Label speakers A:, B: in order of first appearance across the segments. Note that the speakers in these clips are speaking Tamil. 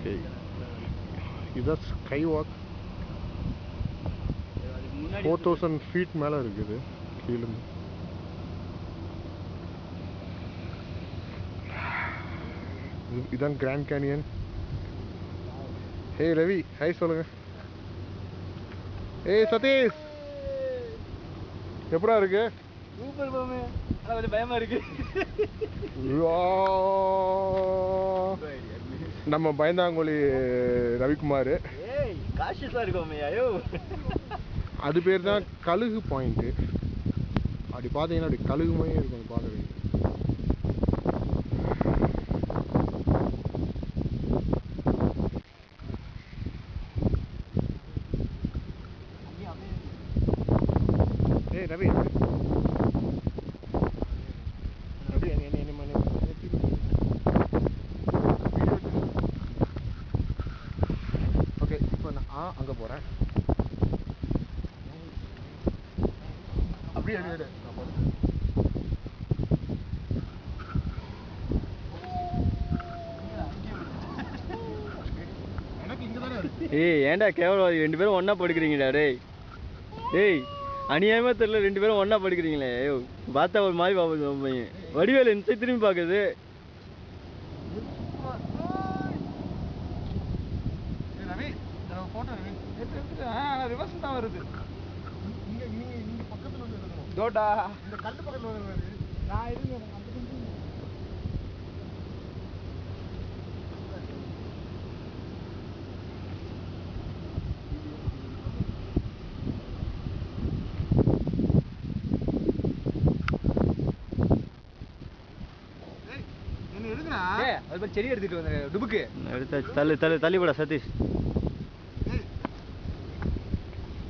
A: ஓகே, இதுதான் ஸ்கை வாக். 4000 ஃபீட் மேலே இருக்குது கீழே. இதுதான் கிராண்ட் கேனியன். ஹே ரவி, ஹாய் சொல்லுங்க. ஏய் சதீஷ், எப்படா இருக்கு?
B: சூப்பர் பாமே. ஆனா கொஞ்சம் பயமா இருக்கு.
A: நம்ம பயந்தாங்கோலி ரவிக்குமார்.
B: ஏய் காஷியஸா இருக்கோமே ஐயோ. அது
A: பேர் தான் கழுகு பாயிண்ட். அப்படி பார்த்தீங்கன்னா அப்படி கழுகு மாதிரி இருக்கும் பார்க்கவே. ஏய் ரவி, ஓகே, இப்போ நான் அங்கே போகிறேன். அப்படியே நான் போகிறேன். எனக்கு இங்கே தானே இருக்கு.
B: ஏய் ஏன்டா கேவலம், 2 பேரும் ஒன்றா படுக்கிறீங்கடா. டேய் ஏய் அநியாயமாக தெரியல, 2 பேரும் ஒன்றா படுக்கிறீங்களே. ஐயோ பார்த்தா ஒரு மாதிரி பார்ப்போம் பையன். வடிவேலு இந்த திரும்பி பார்க்குது.
A: ஃபோட்டோ ரிவர்ஸ் தான் வருது. இங்கே இங்கே பக்கத்தில் வந்து இருக்கணும்.
B: தோட்டா
A: இந்த கல் பக்கத்தில் வந்து நான் இருந்தேன்.
B: செடி எடுத்துட்டு வந்து டுபுக்கு எடுத்து தள்ளி போட சதீஷ்.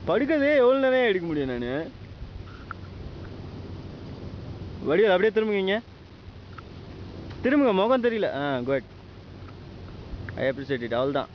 B: படுக்கதே எவ்வளோ நேரம் எடுக்க முடியும் நான். வடிவேல் அப்படியே திரும்புங்க, திரும்புங்க, முகம் தெரியல. Good, I appreciate it. அவ்வளோதான்.